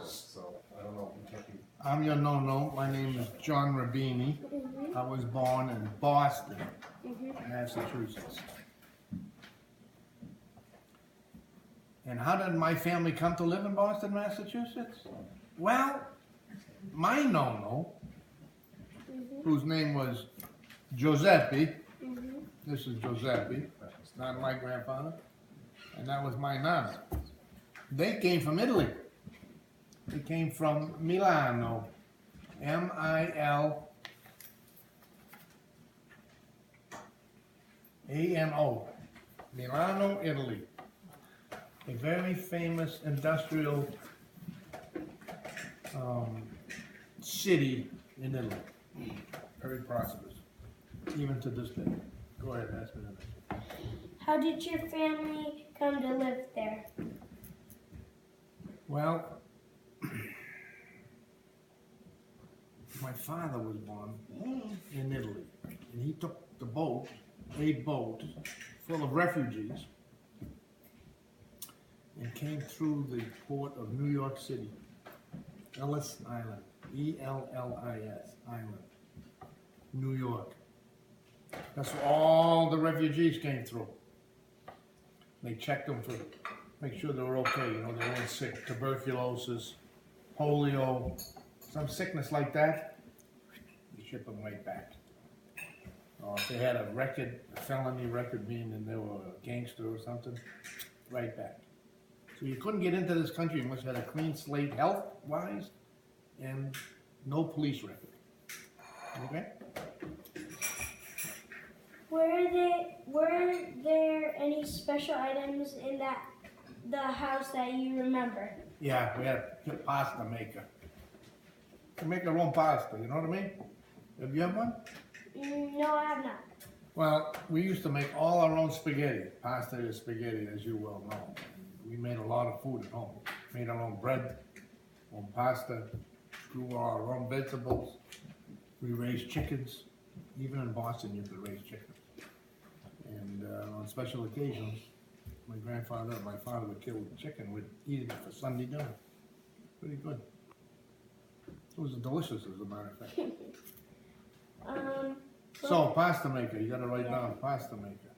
so I don't know. Kentucky. I'm your Nono. My name is John Rabini. I was born in Boston, Massachusetts. And how did my family come to live in Boston, Massachusetts? Well, my Nono, whose name was Giuseppe, this is Giuseppe, it's not my grandfather, and that was my Nana. They came from Italy. They came from Milano, Milano, Milano, Italy. A very famous industrial city in Italy. Very prosperous, even to this day. Go ahead, ask me that. How did your family come to live there? Well, my father was born in Italy, and he took a boat full of refugees, and came through the port of New York City, Ellis Island, E-L-L-I-S, Island, New York. That's where all the refugees came through. They checked them to make sure they were okay, they weren't sick, tuberculosis, polio, some sickness like that, they ship them right back. Or if they had a felony record, meaning they were a gangster or something, right back. So you couldn't get into this country unless you had a clean slate health-wise and no police record. Okay? Were there any special items in the house that you remember? Yeah, we had a pasta maker. We make our own pasta, you know what I mean? Have you had one? No, I have not. Well, we used to make all our own spaghetti. Pasta is spaghetti, as you well know. We made a lot of food at home. Made our own bread, own pasta, grew our own vegetables. We raised chickens. Even in Boston, you could raise chickens. And on special occasions, my grandfather and my father would kill the chicken. We'd eat it for Sunday dinner. Pretty good. It was delicious, as a matter of fact. So, pasta maker. You got to write down pasta maker.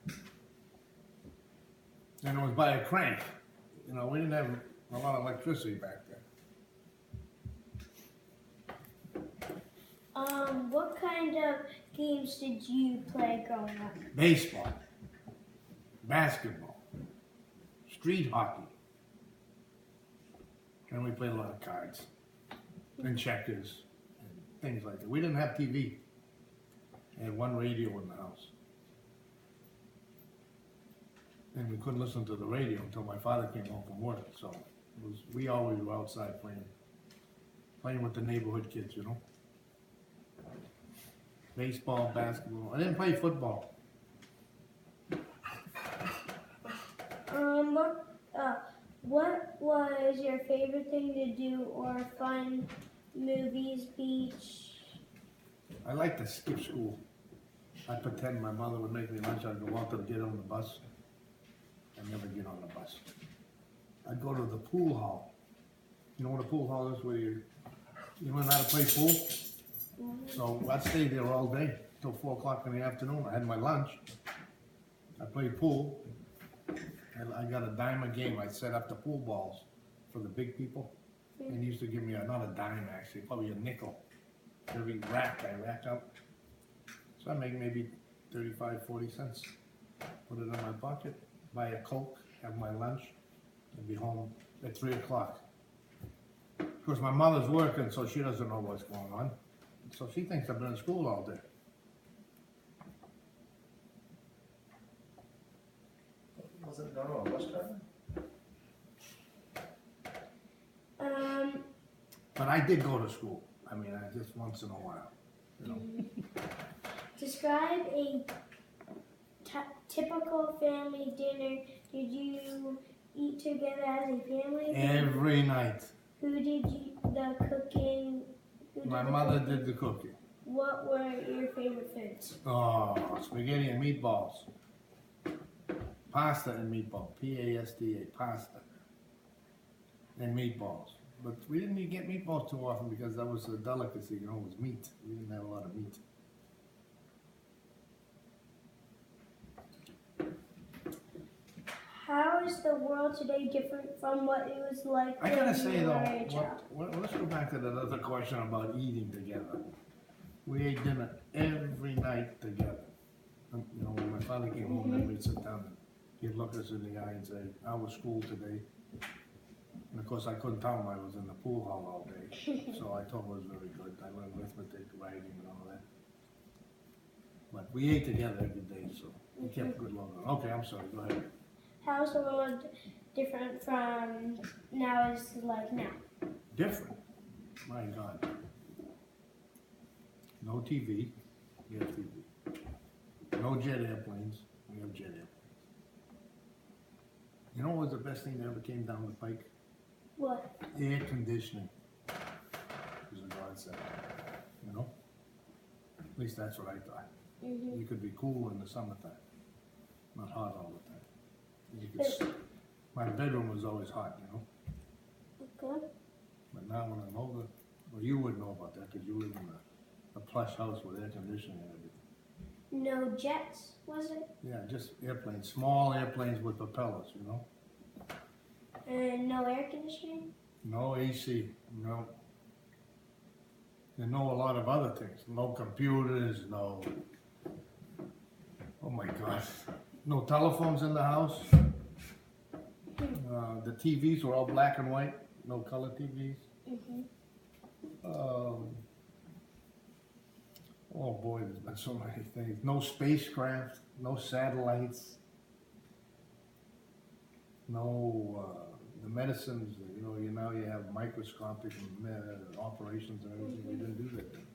And it was by a crank. We didn't have a lot of electricity back then. What kind of games did you play growing up? Baseball, basketball, street hockey, and we played a lot of cards and checkers and things like that. We didn't have TV. We had one radio in the house. And we couldn't listen to the radio until my father came home from work. So we always were outside playing with the neighborhood kids, Baseball, basketball. I didn't play football. What was your favorite thing to do or fun? Movies, beach? I like to skip school. I'd pretend my mother would make me lunch. I'd go out to get on the bus. I'd never get on the bus. I'd go to the pool hall. You know what a pool hall is? Where you learn how to play pool? So I'd stay there all day till 4 o'clock in the afternoon. I had my lunch. I played pool. And I got a dime a game. I'd set up the pool balls for the big people. And he used to give me not a dime actually, probably a nickel. Every rack I rack up. So I make maybe 35, 40 cents. Put it in my pocket, buy a Coke, have my lunch, and be home at 3 o'clock. Of course, my mother's working, so she doesn't know what's going on. So she thinks I've been in school all day. Wasn't Nono a bus driver? But I did go to school. Just once in a while. Describe a typical family dinner. Did you eat together as a family? Every night. Who did the cooking? My mother did the cooking. What were your favorite foods? Oh, spaghetti and meatballs. Pasta and meatball. P-A-S-T-A, pasta. And meatballs. but we didn't get meatballs too often because that was a delicacy, you know, it was meat. We didn't have a lot of meat. How is the world today different from what it was like I when gotta say you though, were a child? let's go back to that other question about eating together. We ate dinner every night together. You know, when my father came home, then we'd sit down and he'd look us in the eye and say, "How was school today?" And of course, I couldn't tell him I was in the pool hall all day, so I told him it was very good. I learned arithmetic, writing, and all that. But we ate together every day, so we kept good love. Okay, I'm sorry. Go ahead. How's the world different from now as like now? Different. My God. No TV. We have TV. No jet airplanes. We have jet airplanes. You know what was the best thing that ever came down the pike? What? Air conditioning. Was a godsend. You know? At least that's what I thought. You could be cool in the summertime. Not hot all the time. You could, my bedroom was always hot, you know? Okay. But now when I'm older, well, you wouldn't know about that because you live in a plush house with air conditioning and everything. No jets, was it? Yeah, just airplanes, small airplanes with propellers, you know? And no air conditioning? No AC, no. And no a lot of other things. No computers, no. Oh my gosh. No telephones in the house. The TVs were all black and white, no color TVs. Oh boy, there's been so many things. No spacecraft, no satellites, no the medicines. You know, now you have microscopic operations and everything. We didn't do that then.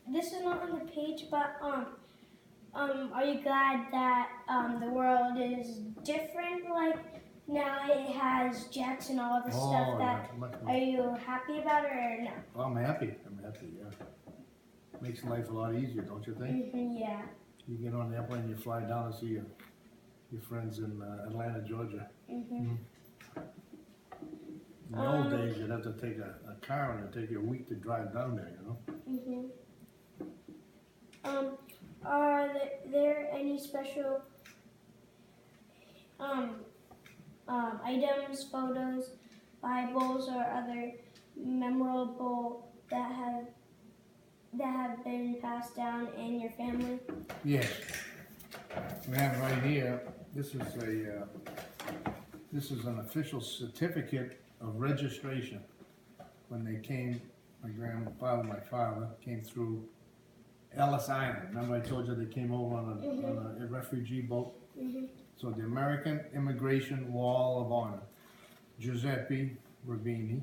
This is not on the page, but are you glad that the world is different? Like now it has jets and all the stuff that. Yeah, are you happy about it or no? well, I'm happy. Yeah. Makes life a lot easier, don't you think? Yeah. You get on the airplane, you fly down and see your friends in Atlanta, Georgia. In the old days, you'd have to take a car and it'd take you a week to drive down there, you know? Are there any special items, photos, Bibles, or other memorable that have been passed down in your family? Yes. We have right here, this is an official certificate of registration. When they came, my grandfather, my father, came through Ellis Island. Remember I told you they came over on a refugee boat? So the American Immigration Wall of Honor, Giuseppe Rubini,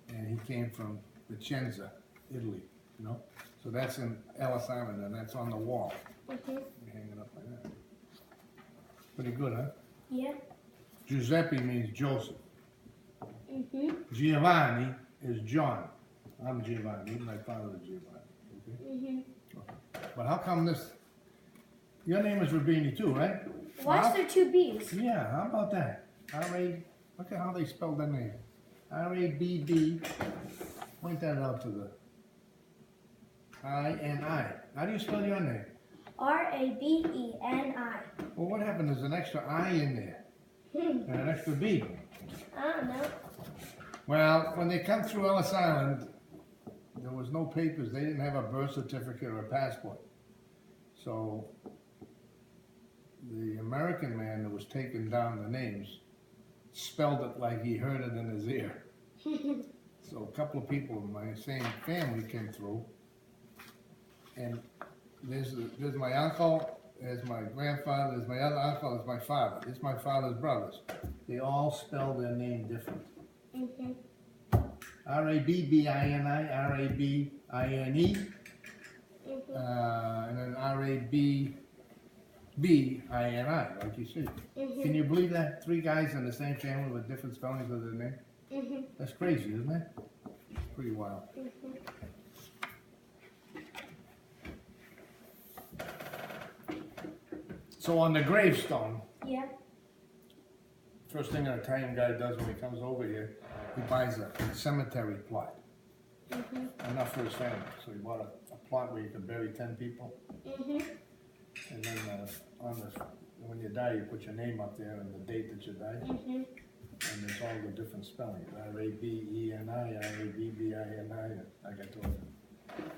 and he came from Vicenza, Italy, you know? So that's in Ellis Island, and that's on the wall. You hang it up like that. Pretty good, huh? Yeah. Giuseppe means Joseph. Giovanni is John. I'm Giovanni, my father is Giovanni. Okay? But how come this? Your name is Rubini too, right? Why is there two B's? Yeah, how about that? Look at how they spelled that name. R-A-B-B. Point that out to the I-N-I. How do you spell your name? R-A-B-E-N-I. Well, what happened? There's an extra I in there. And an extra B. I don't know. Well, when they come through Ellis Island, there was no papers. They didn't have a birth certificate or a passport. So the American man that was taking down the names spelled it like he heard it in his ear. So a couple of people in my same family came through, and there's my uncle, there's my grandfather, there's my other uncle, there's my father. There's my father's brothers. They all spell their name different. R-A-B-B-I-N-I, R-A-B-I-N-E, and then R-A-B-B-I-N-I, like you see. Can you believe that? 3 guys in the same family with different spellings of their name? That's crazy, isn't it? Pretty wild. So on the gravestone, First thing an Italian guy does when he comes over here, he buys a cemetery plot. Enough for his family. So he bought a plot where you can bury 10 people. And then when you die, you put your name up there and the date that you died. And there's all the different spellings. R-A-B-E-N-I, R-A-B-B-I-N-I, like I told you.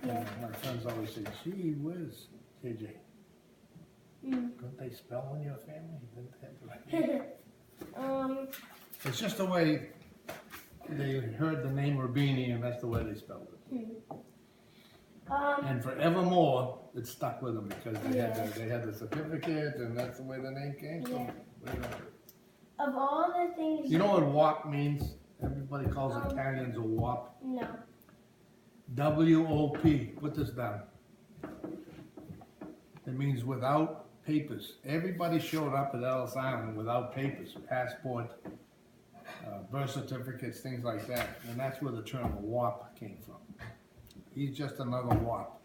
Yeah. My friends always say, gee whiz, KJ. Couldn't they spell in your family? Didn't they have the right name? It's just the way they heard the name Rubini, and that's the way they spelled it. And forevermore, it stuck with them because they had the certificate, and that's the way the name came from. Of all the things. You know what WAP means? Everybody calls Italians a WAP. No. W-O-P. Put this down. It means without papers. Everybody showed up at Ellis Island without papers, passport, birth certificates, things like that. And that's where the term WAP came from. He's just another WAP.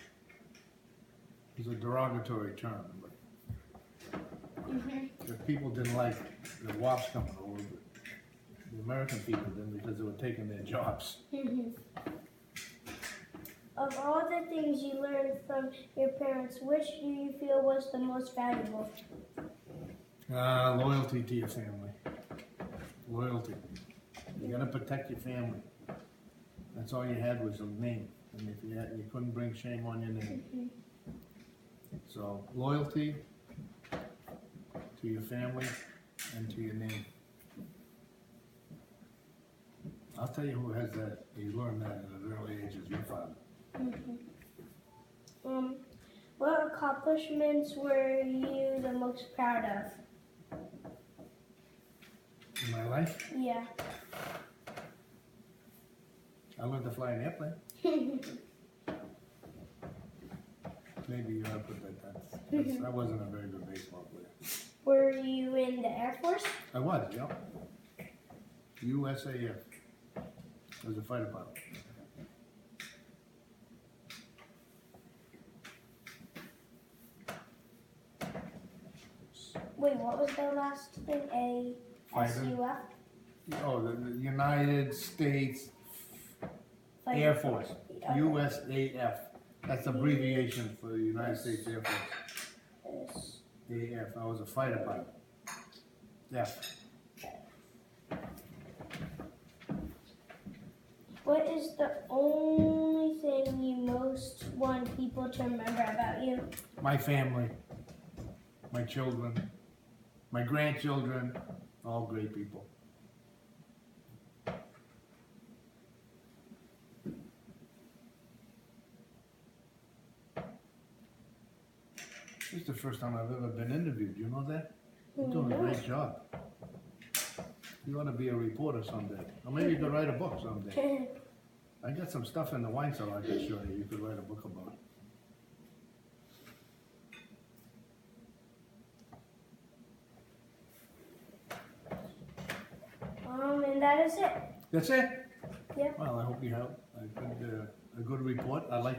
He's a derogatory term. But the people didn't like the WAPs coming over, but the American people didn't because they were taking their jobs. Of all the things you learned from your parents, which do you feel was the most valuable? Loyalty to your family. Loyalty. You gotta protect your family. That's all you had was a name. And if you couldn't bring shame on your name. So, loyalty to your family and to your name. I'll tell you who has that. You learned that at an early age is your father. What accomplishments were you the most proud of? In my life, Yeah. I learned to fly an airplane. Maybe you ought to put that. I wasn't a very good baseball player. Were you in the Air Force? I was, yeah. USAF. I was a fighter pilot. Wait, what was the last thing? ASUF? Oh, the United States Fighter. Air Force. Okay. USAF. That's abbreviation for the United States Air Force. AF. I was a fighter pilot. F. What is the only thing you most want people to remember about you? My family. My children. My grandchildren. All great people. This is the first time I've ever been interviewed. You know that? You're doing a great job. You want to be a reporter someday. Or maybe you could write a book someday. I got some stuff in the wine cellar I could show you. You could write a book about it. And that is it. That's it? Yeah. Well, I hope you have a good report. I like